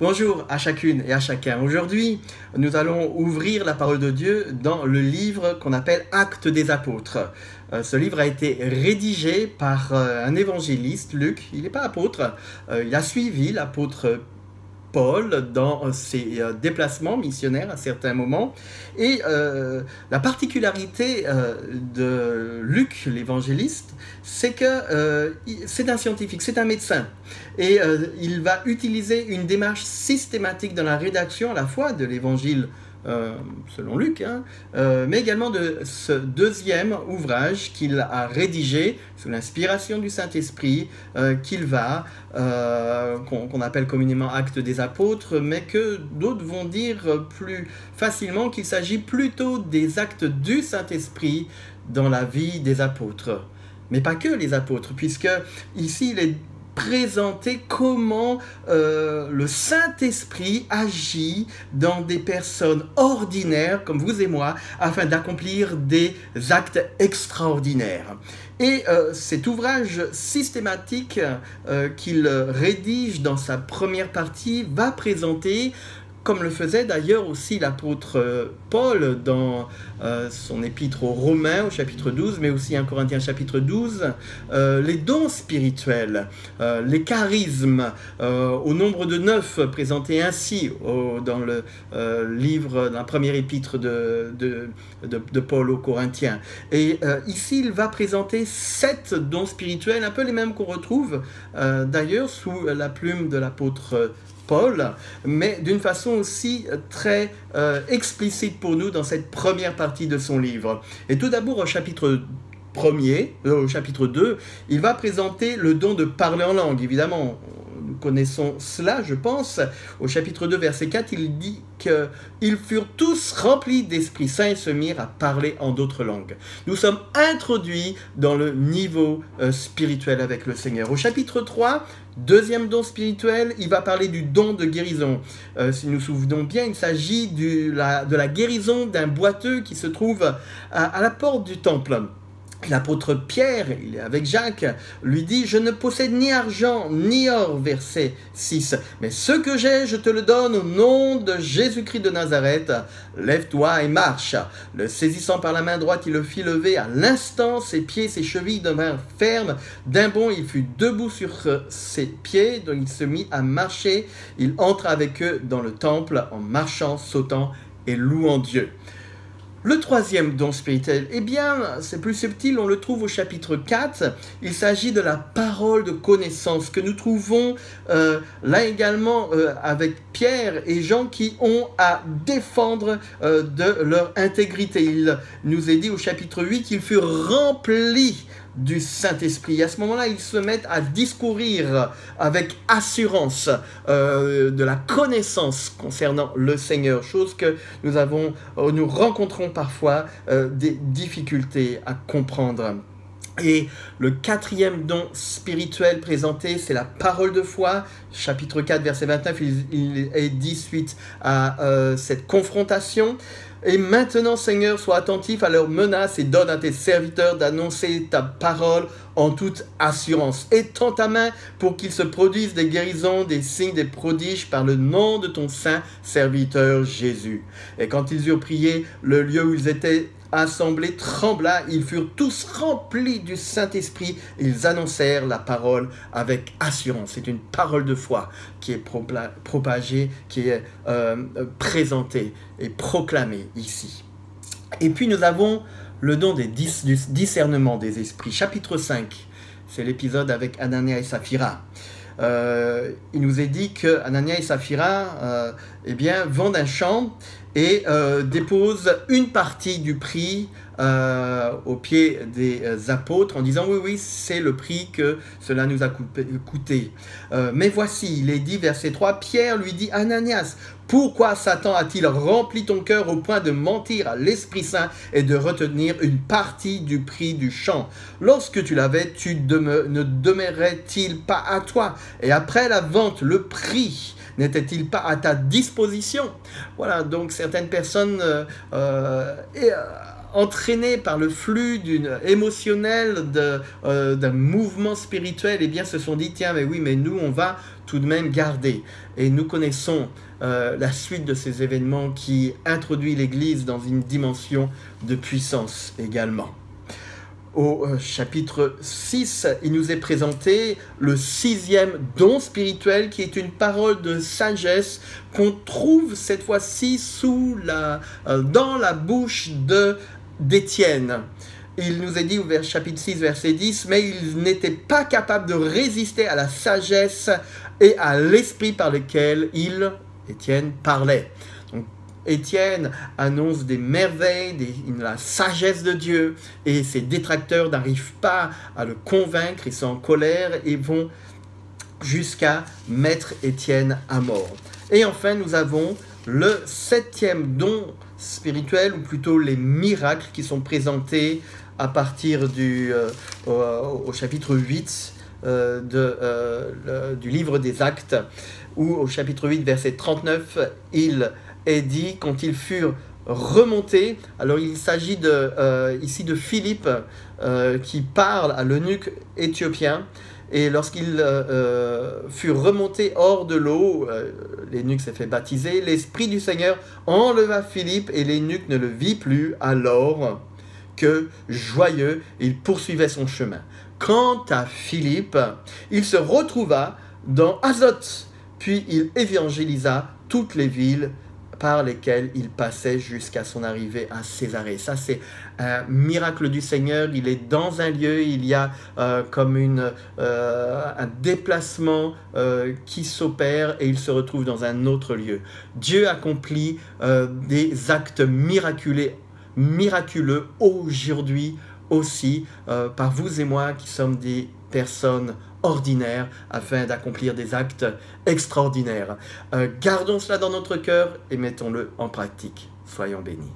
Bonjour à chacune et à chacun. Aujourd'hui, nous allons ouvrir la parole de Dieu dans le livre qu'on appelle Actes des Apôtres. Ce livre a été rédigé par un évangéliste, Luc. Il n'est pas apôtre, il a suivi l'apôtre Paul dans ses déplacements missionnaires à certains moments. Et la particularité de Luc, l'évangéliste, c'est que c'est un scientifique, c'est un médecin. Et il va utiliser une démarche systématique dans la rédaction à la fois de l'évangile selon Luc, mais également de ce deuxième ouvrage qu'il a rédigé sous l'inspiration du Saint-Esprit, qu'on appelle communément Actes des Apôtres, mais que d'autres vont dire plus facilement qu'il s'agit plutôt des actes du Saint-Esprit dans la vie des apôtres. Mais pas que les apôtres, puisque ici il est présenter comment le Saint-Esprit agit dans des personnes ordinaires comme vous et moi afin d'accomplir des actes extraordinaires. Et cet ouvrage systématique qu'il rédige dans sa première partie va présenter, comme le faisait d'ailleurs aussi l'apôtre Paul dans son épître aux Romains au chapitre 12, mais aussi 1 Corinthiens chapitre 12, les dons spirituels, les charismes, au nombre de 9 présentés ainsi dans le livre, dans la première épître de Paul aux Corinthiens. Et ici, il va présenter 7 dons spirituels, un peu les mêmes qu'on retrouve d'ailleurs sous la plume de l'apôtre Paul, mais d'une façon aussi très explicite pour nous dans cette première partie de son livre. Et tout d'abord au chapitre 2, il va présenter le don de parler en langue. Évidemment, nous connaissons cela, je pense. Au chapitre 2, verset 4, il dit qu'ils furent tous remplis d'Esprit Saint et se mirent à parler en d'autres langues. Nous sommes introduits dans le niveau spirituel avec le Seigneur. Au chapitre 3, deuxième don spirituel, il va parler du don de guérison. Si nous nous souvenons bien, il s'agit de la guérison d'un boiteux qui se trouve à la porte du temple. L'apôtre Pierre, il est avec Jacques, lui dit « Je ne possède ni argent ni or », verset 6. « Mais ce que j'ai, je te le donne au nom de Jésus-Christ de Nazareth. Lève-toi et marche. » Le saisissant par la main droite, il le fit lever. À l'instant, ses pieds, ses chevilles devinrent fermes. D'un bond, il fut debout sur ses pieds, donc il se mit à marcher. Il entra avec eux dans le temple en marchant, sautant et louant Dieu. Le troisième don spirituel, eh bien, c'est plus subtil, on le trouve au chapitre 4. Il s'agit de la parole de connaissance que nous trouvons là également avec Pierre et Jean qui ont à défendre de leur intégrité. Il nous est dit au chapitre 8 qu'ils furent remplis du Saint-Esprit. À ce moment-là, ils se mettent à discourir avec assurance de la connaissance concernant le Seigneur, chose que nous rencontrons parfois des difficultés à comprendre. Et le quatrième don spirituel présenté, c'est la parole de foi. Chapitre 4, verset 29, il est dit suite à cette confrontation. Et maintenant, Seigneur, sois attentif à leurs menaces et donne à tes serviteurs d'annoncer ta parole en toute assurance. Étends ta main pour qu'il se produise des guérisons, des signes, des prodiges par le nom de ton saint serviteur Jésus. Et quand ils eurent prié, le lieu où ils étaient assemblés trembla, ils furent tous remplis du Saint-Esprit, ils annoncèrent la parole avec assurance. C'est une parole de foi qui est propagée, qui est présentée et proclamée ici. Et puis nous avons le don du discernement des esprits. Chapitre 5, c'est l'épisode avec Anania et Saphira. Il nous est dit que Anania et Saphira vendent un champ et déposent une partie du prix au pied des apôtres en disant oui, c'est le prix que cela nous a coûté. Mais voici, il est dit, verset 3, Pierre lui dit, Ananias, pourquoi Satan a-t-il rempli ton cœur au point de mentir à l'Esprit Saint et de retenir une partie du prix du champ? Lorsque tu l'avais, ne demeurait-il pas à toi? Et après la vente, le prix n'était-il pas à ta disposition? Voilà, donc certaines personnes entraînés par le flux émotionnel d'un mouvement spirituel, eh bien se sont dit, tiens, mais oui, mais nous, on va tout de même garder. Et nous connaissons la suite de ces événements qui introduit l'Église dans une dimension de puissance également. Au chapitre 6, il nous est présenté le 6e don spirituel qui est une parole de sagesse qu'on trouve cette fois-ci dans la bouche d'Étienne. Il nous est dit au chapitre 6, verset 10, « Mais il n'était pas capable de résister à la sagesse et à l'esprit par lequel Étienne, parlait. » Étienne annonce des merveilles, la sagesse de Dieu, et ses détracteurs n'arrivent pas à le convaincre, ils sont en colère et vont jusqu'à mettre Étienne à mort. Et enfin, nous avons le 7e don spirituel, ou plutôt les miracles qui sont présentés à partir au chapitre 8 du livre des Actes, où au chapitre 8, verset 39, il est dit, quand ils furent remontés, alors il s'agit ici de Philippe qui parle à l'eunuque éthiopien, et lorsqu'ils furent remontés hors de l'eau, l'eunuque s'est fait baptiser, l'Esprit du Seigneur enleva Philippe et l'eunuque ne le vit plus, alors que, joyeux, il poursuivait son chemin. Quant à Philippe, il se retrouva dans Azote, puis il évangélisa toutes les villes par lesquelles il passait jusqu'à son arrivée à Césarée. Ça, c'est un miracle du Seigneur. Il est dans un lieu, il y a comme un déplacement qui s'opère et il se retrouve dans un autre lieu. Dieu accomplit des actes miraculeux aujourd'hui aussi par vous et moi qui sommes des personnes ordinaires afin d'accomplir des actes extraordinaires. Gardons cela dans notre cœur et mettons-le en pratique. Soyons bénis.